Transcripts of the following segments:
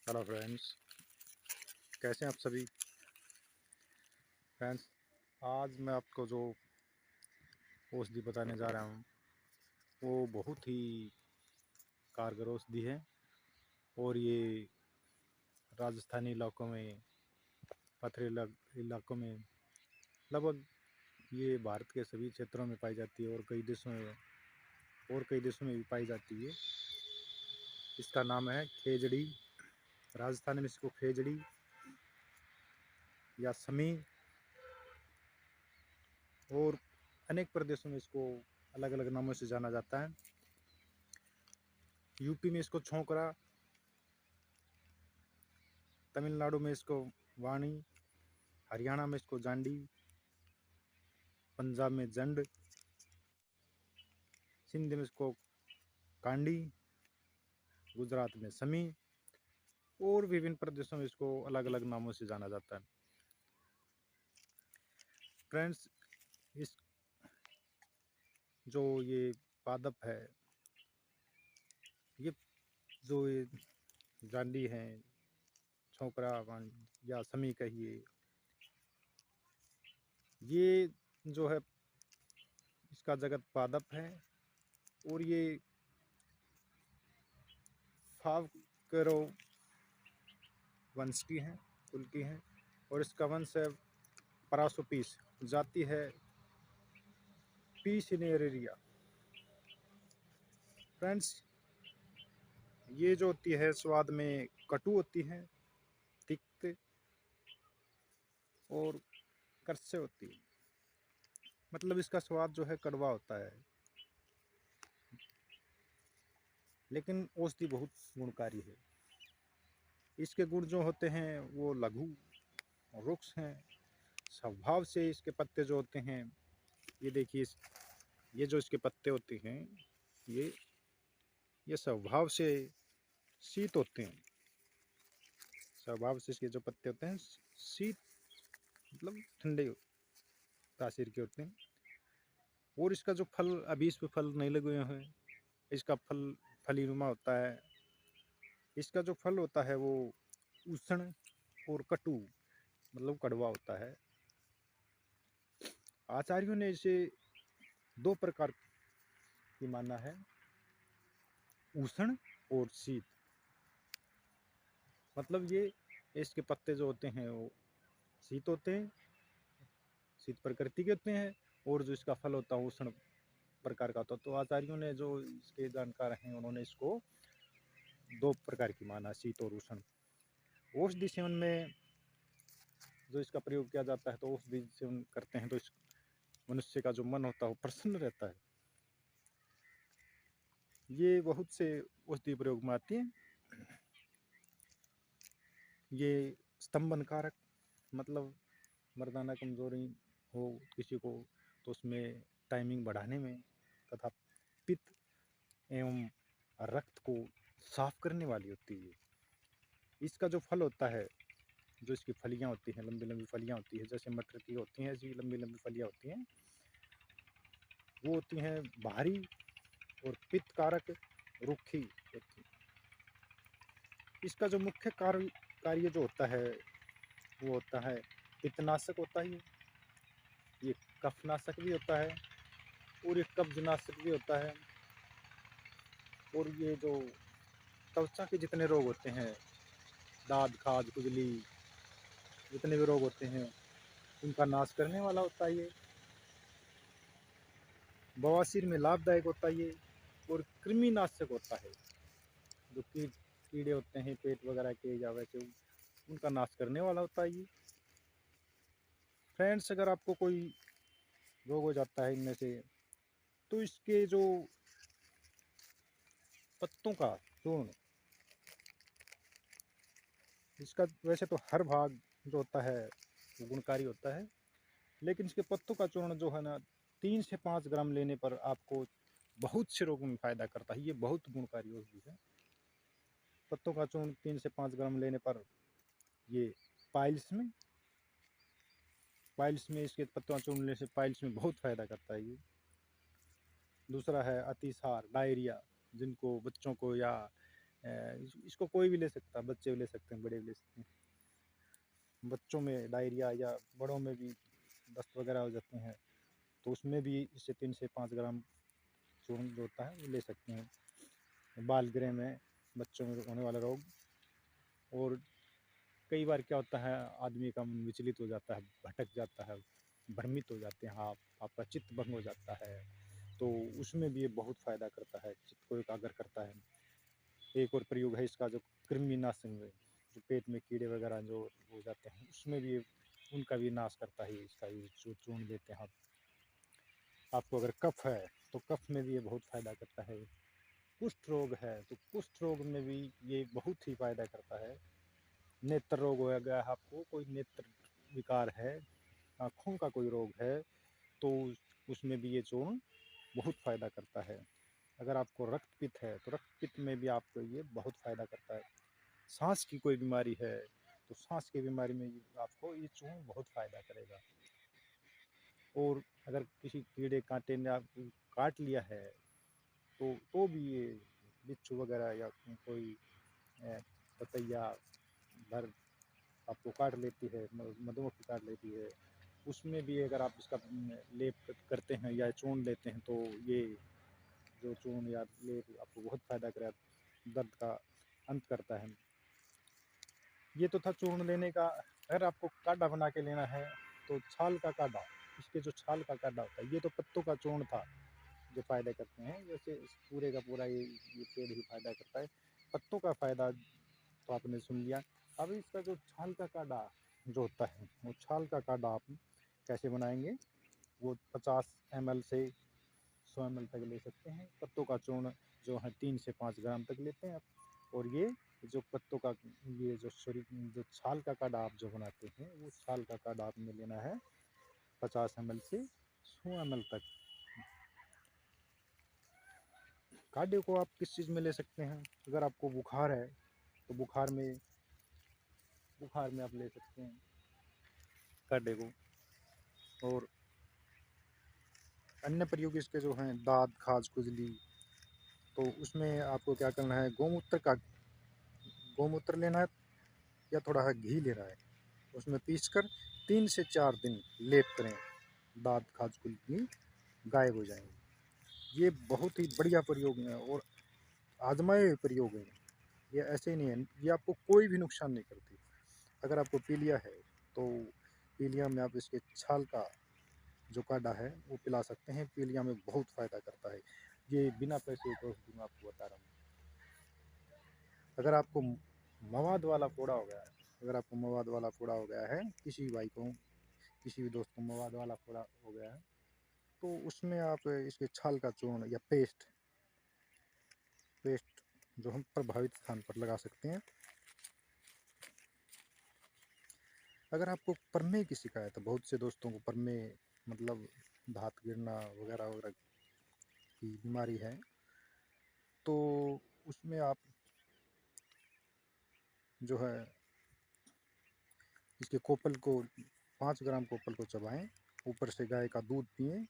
Hello friends, कैसे हैं आप सभी। फ्रेंड्स, आज मैं आपको जो औषधि बताने जा रहा हूँ वो बहुत ही कारगर औषधि है। और ये राजस्थानी इलाकों में, पथरीले इलाकों में, लगभग ये भारत के सभी क्षेत्रों में पाई जाती है और कई देशों में भी पाई जाती है। इसका नाम है खेजड़ी। राजस्थान में इसको खेजड़ी या समी, और अनेक प्रदेशों में इसको अलग अलग नामों से जाना जाता है। यूपी में इसको छोंकरा, तमिलनाडु में इसको वाणी, हरियाणा में इसको जांडी, पंजाब में जंड, सिंध में इसको कांडी, गुजरात में समी, और विभिन्न प्रदेशों में इसको अलग अलग नामों से जाना जाता है। फ्रेंड्स, इस जो ये पादप है, ये जो ये जांडी है, छोकरा या समी कहिए, ये जो है इसका जगत पादप है और ये फावकरो वंश की है, कुल की है। और इसका वंश है परासोपीस, जाति है पीसिनेरिया। फ्रेंड्स, ये जो होती है स्वाद में कटु होती है, तिक्त और कड़वे होती है। मतलब इसका स्वाद जो है कड़वा होता है, लेकिन औषधि बहुत गुणकारी है। इसके गुण जो होते हैं वो लघु रुक्ष हैं। स्वभाव से इसके पत्ते जो होते हैं, ये देखिए, ये जो इसके पत्ते होते हैं, ये स्वभाव से शीत होते हैं। स्वभाव से इसके जो पत्ते होते हैं शीत, मतलब ठंडे तासीर के होते हैं। और इसका जो फल, अभी इस पे फल नहीं लगे हुए हैं, इसका फल फलीनुमा होता है। इसका जो फल होता है वो उष्ण और कटु, मतलब कड़वा होता है। आचार्यों ने इसे दो प्रकार की माना है, उष्ण और शीत। मतलब ये इसके पत्ते जो होते हैं वो शीत होते हैं, शीत प्रकृति के होते हैं, और जो इसका फल होता है उष्ण प्रकार का होता है। तो आचार्यों ने, जो इसके जानकार हैं, उन्होंने इसको दो प्रकार की माना, शीत और उष्ण। औषधि सेवन में जो इसका प्रयोग किया जाता है, तो औषधि सेवन करते हैं तो इस मनुष्य का जो मन होता है वो प्रसन्न रहता है। ये बहुत से औषधि प्रयोग में आती है। ये स्तंभन कारक, मतलब मर्दाना कमजोरी हो किसी को तो उसमें टाइमिंग बढ़ाने में, तथा पित्त एवं रक्त को साफ करने वाली होती है। इसका जो फल होता है, जो इसकी फलियां होती हैं, लंबी लंबी फलियां होती है, जैसे मटर की होती हैं ऐसी लंबी लंबी फलियां होती हैं, वो होती हैं भारी और पित्त कारक, रुखी होती है। इसका जो मुख्य कार्य जो होता है वो होता है पित्तनाशक होता है, ये कफनाशक भी होता है, और ये कब्जनाशक भी होता है। और ये जो त्वचा के जितने रोग होते हैं, दाद खाज खुजली, जितने भी रोग होते हैं उनका नाश करने वाला होता है ये। बवासीर में लाभदायक होता है ये। और कृमिनाशक होता है, जो कीड़े होते हैं पेट वगैरह के या वैसे, उनका नाश करने वाला होता है ये। फ्रेंड्स, अगर आपको कोई रोग हो जाता है इनमें से, तो इसके जो पत्तों का चूर्ण, इसका वैसे तो हर भाग जो होता है वो गुणकारी होता है, लेकिन इसके पत्तों का चूर्ण जो है ना, 3 से 5 ग्राम लेने पर आपको बहुत से रोगों में फायदा करता है। ये बहुत गुणकारी औषधि है। पत्तों का चूर्ण 3 से 5 ग्राम लेने पर ये पाइल्स में इसके पत्तों का चूर्ण लेने से पाइल्स में बहुत फायदा करता है ये। दूसरा है अतिसार, डायरिया, जिनको बच्चों को या इसको कोई भी ले सकता है, बच्चे भी ले सकते हैं, बड़े भी ले सकते हैं। बच्चों में डायरिया या बड़ों में भी दस्त वगैरह हो जाते हैं, तो उसमें भी इससे 3 से 5 ग्राम चूर्ण जो होता है वो ले सकते हैं। बाल गिरे में बच्चों में होने वाला रोग, और कई बार क्या होता है आदमी का मन विचलित हो जाता है, भटक जाता है, भ्रमित हो जाते हैं आप, आपका चित्त भंग हो जाता है, तो उसमें भी ये बहुत फ़ायदा करता है, चित्त को एकाग्र करता है। एक और प्रयोग है इसका, जो कृमिनाशक है, जो पेट में कीड़े वगैरह जो हो जाते हैं उसमें भी उनका भी नाश करता है इसका, ये जो चूर्ण लेते हैं आप। आपको अगर कफ है तो कफ में भी ये बहुत फ़ायदा करता है। कुष्ठ रोग है तो कुष्ठ रोग में भी ये बहुत ही फ़ायदा करता है। नेत्र रोग हो गया है आपको, कोई नेत्र विकार है, आँखों का कोई रोग है, तो उसमें भी ये चूर्ण बहुत फ़ायदा करता है। अगर आपको रक्तपित्त है तो रक्तपित्त में भी आपको ये बहुत फ़ायदा करता है। सांस की कोई बीमारी है तो सांस की बीमारी में आपको ये चूर्ण बहुत फ़ायदा करेगा। और अगर किसी कीड़े कांटे ने आपको काट लिया है तो भी ये बिच्छू वगैरह या कोई पतैया भर आपको काट लेती है, मधुमक्खी काट लेती है, उसमें भी अगर आप इसका लेप करते हैं या चूर्ण लेते हैं तो ये जो चूर्ण या लेप आपको बहुत फ़ायदा करेगा, दर्द का अंत करता है। ये तो था चूर्ण लेने का। अगर आपको काढ़ा बना के लेना है तो छाल का काढ़ा, इसके जो छाल का काढ़ा होता है, ये तो पत्तों का चूर्ण था जो फ़ायदा करते हैं, वैसे पूरे का पूरा ये पेड़ ही फ़ायदा करता है। पत्तों का फ़ायदा तो आपने सुन लिया। अब इसका जो छाल का काढ़ा जो होता है, वो छाल का काढ़ा आप कैसे बनाएंगे, वो 50 ml से 100 ml तक ले सकते हैं। पत्तों का चूर्ण जो है 3 से 5 ग्राम तक लेते हैं आप। और ये जो पत्तों का ये जो छाल का काढ़ा आप जो बनाते हैं, वो छाल का काढ़ा आपने लेना है 50 ml से 100 ml तक। काढ़े को आप किस चीज़ में ले सकते हैं, अगर आपको बुखार है तो बुखार में आप ले सकते हैं काढ़े को। और अन्य प्रयोग इसके जो हैं दाद खाज खुजली, तो उसमें आपको क्या करना है, गोमूत्र लेना है या थोड़ा सा घी लेना है, उसमें पीसकर 3 से 4 दिन लेप करें, दाद खाज खुजली गायब हो जाएंगे। ये बहुत ही बढ़िया प्रयोग है और आजमाए हुए प्रयोग है। ये ऐसे नहीं है, ये आपको कोई भी नुकसान नहीं करती। अगर आपको पीलिया है तो पीलिया में आप इसके छाल का जो काढ़ा है वो पिला सकते हैं, पीलिया में बहुत फ़ायदा करता है। ये बिना पैसे के औषधि मैं आपको बता रहा हूँ। अगर आपको मवाद वाला फोड़ा हो गया है, अगर आपको मवाद वाला फोड़ा हो गया है, किसी भाई को किसी भी दोस्त को मवाद वाला फोड़ा हो गया है, तो उसमें आप इसके छाल का चूर्ण या पेस्ट जो हम प्रभावित स्थान पर लगा सकते हैं। अगर आपको परमे की शिकायत है, बहुत से दोस्तों को परमे मतलब धात गिरना वगैरह वगैरह की बीमारी है, तो उसमें आप जो है इसके कोपल को 5 ग्राम कोपल को चबाएं, ऊपर से गाय का दूध पिएं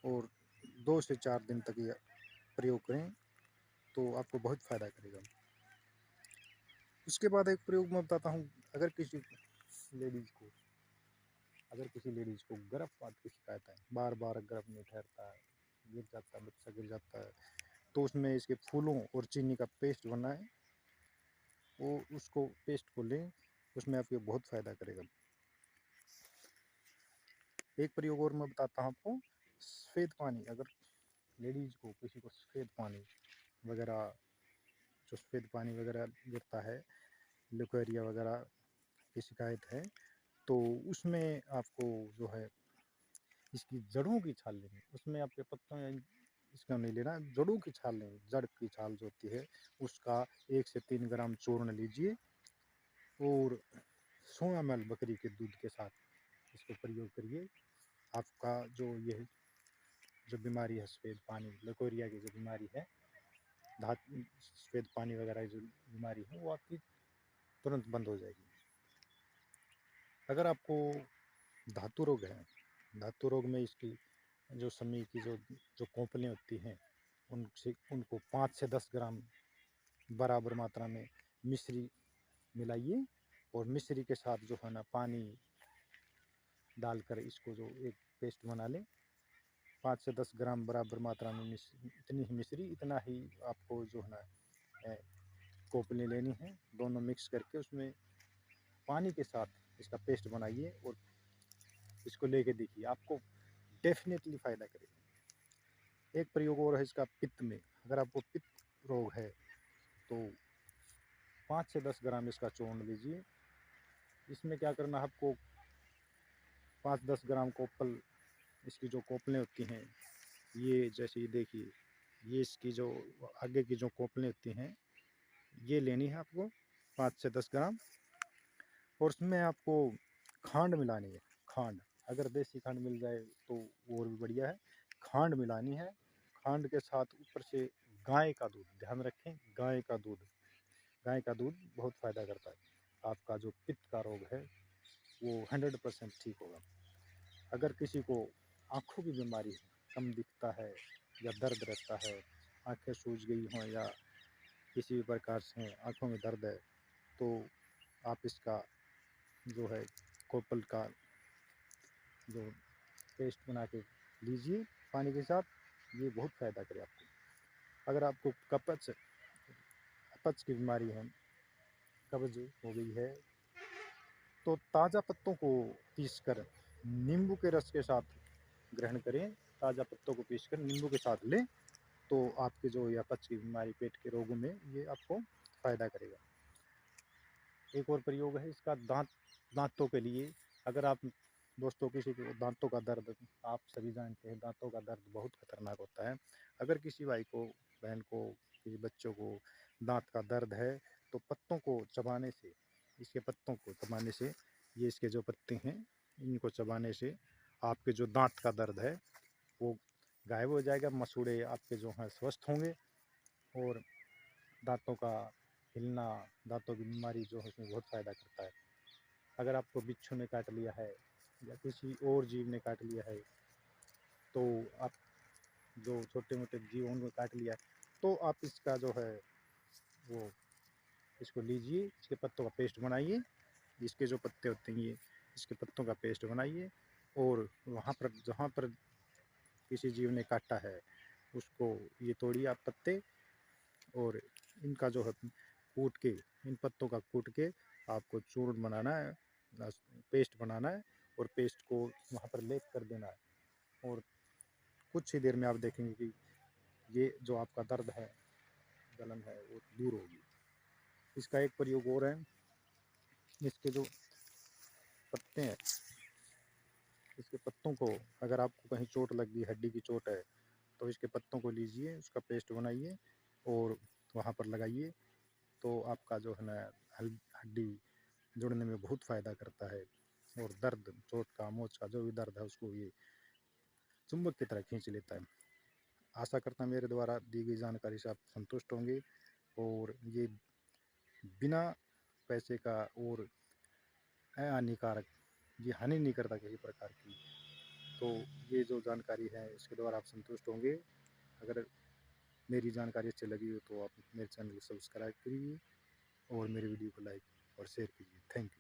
और 2 से 4 दिन तक ये प्रयोग करें तो आपको बहुत फ़ायदा करेगा। उसके बाद एक प्रयोग मैं बताता हूँ, लेडीज़ को अगर किसी लेडीज़ को गर्भपात की शिकायत है, बार बार गर्भ नहीं ठहरता है, गिर जाता है, बच्चा गिर जाता है, तो उसमें इसके फूलों और चीनी का पेस्ट बनाएं, वो उसको पेस्ट को लें, उसमें आपको बहुत फ़ायदा करेगा। एक प्रयोग और मैं बताता हूँ आपको, सफ़ेद पानी, अगर लेडीज़ को किसी को सफ़ेद पानी वगैरह जो सफ़ेद पानी वगैरह गिरता है, लुकेरिया वगैरह की शिकायत है, तो उसमें आपको जो है इसकी जड़ों की छाल लेनी, उसमें आपके पत्तों या इसका नहीं लेना, जड़ों की छाल लेनी, जड़ की छाल जो होती है उसका 1 से 3 ग्राम चूर्ण लीजिए और 100 ml बकरी के दूध के साथ इसको प्रयोग करिए। आपका जो बीमारी है सफ़ेद पानी लकोरिया की जो बीमारी है, धात सफ़ेद पानी वगैरह की जो बीमारी है वो आपकी तुरंत बंद हो जाएगी। अगर आपको धातु रोग है, धातु रोग में इसकी जो समी की जो कोंपलें होती हैं उनको 5 से 10 ग्राम बराबर मात्रा में मिश्री मिलाइए और मिश्री के साथ जो है ना पानी डालकर इसको जो एक पेस्ट बना लें। 5 से 10 ग्राम बराबर मात्रा में इतनी ही मिश्री, इतना ही आपको जो है ना कोपली लेनी है। दोनों मिक्स करके उसमें पानी के साथ इसका पेस्ट बनाइए और इसको लेके देखिए, आपको डेफिनेटली फ़ायदा करेगा। एक प्रयोग और है इसका पित्त में। अगर आपको पित्त रोग है तो 5 से 10 ग्राम इसका चूर्ण लीजिए। इसमें क्या करना है आपको, 5-10 ग्राम कोपल, इसकी जो कोपलें होती हैं, ये जैसे ये देखिए, ये इसकी जो आगे की जो कोपलें होती हैं ये लेनी है आपको 5 से 10 ग्राम। और उसमें आपको खांड मिलानी है। खांड, अगर देसी खांड मिल जाए तो और भी बढ़िया है। खांड मिलानी है। खांड के साथ ऊपर से गाय का दूध, ध्यान रखें गाय का दूध, गाय का दूध बहुत फ़ायदा करता है। आपका जो पित्त का रोग है वो 100% ठीक होगा। अगर किसी को आँखों की बीमारी है, कम दिखता है या दर्द रहता है, आँखें सूज गई हों या किसी भी प्रकार से आँखों में दर्द है, तो आप इसका जो है कोपल का जो पेस्ट बना के लीजिए पानी के साथ, ये बहुत फ़ायदा करे आपको। अगर आपको अपच की बीमारी है, कब्ज हो गई है, तो ताज़ा पत्तों को पीसकर नींबू के रस के साथ ग्रहण करें। ताज़ा पत्तों को पीसकर नींबू के साथ लें तो आपके जो ये अपच की बीमारी, पेट के रोगों में ये आपको फ़ायदा करेगा। एक और प्रयोग है इसका दांतों के लिए। अगर आप दोस्तों किसी को दांतों का दर्द, आप सभी जानते हैं दांतों का दर्द बहुत खतरनाक होता है। अगर किसी भाई को, बहन को, किसी बच्चों को दांत का दर्द है तो पत्तों को चबाने से, इसके पत्तों को चबाने से, ये इसके जो पत्ते हैं इनको चबाने से आपके जो दांत का दर्द है वो गायब हो जाएगा। मसूड़े आपके जो हैं स्वस्थ होंगे और दांतों का हिलना, दांतों की बीमारी जो है उसमें बहुत फ़ायदा करता है। अगर आपको बिच्छू ने काट लिया है या किसी और जीव ने काट लिया है, तो आप जो छोटे मोटे जीवों ने काट लिया है, तो आप इसका जो है वो इसको लीजिए, इसके पत्तों का पेस्ट बनाइए। इसके जो पत्ते होते हैं ये, इसके पत्तों का पेस्ट बनाइए और वहाँ पर जहाँ पर किसी जीव ने काटा है उसको ये तोड़िए आप पत्ते, और इनका जो है कूट के, इन पत्तों का कूट के आपको चूर्ण बनाना है, पेस्ट बनाना है और पेस्ट को वहाँ पर लेप कर देना है। और कुछ ही देर में आप देखेंगे कि ये जो आपका दर्द है, जलन है, वो दूर होगी। इसका एक प्रयोग और है, इसके जो पत्ते हैं, इसके पत्तों को, अगर आपको कहीं चोट लग गई, हड्डी की चोट है, तो इसके पत्तों को लीजिए, उसका पेस्ट बनाइए और वहाँ पर लगाइए, तो आपका जो है ना हड्डी जुड़ने में बहुत फ़ायदा करता है। और दर्द, चोट का, मोच का जो भी दर्द है उसको ये चुंबक की तरह खींच लेता है। आशा करता हूँ मेरे द्वारा दी गई जानकारी से आप संतुष्ट होंगे और ये बिना पैसे का और हानिकारक, ये हानि नहीं करता किसी प्रकार की। तो ये जो जानकारी है इसके द्वारा आप संतुष्ट होंगे। अगर मेरी जानकारी अच्छी लगी हो तो आप मेरे चैनल को सब्सक्राइब करिए और मेरे वीडियो को लाइक और शेयर कीजिए। Thank you.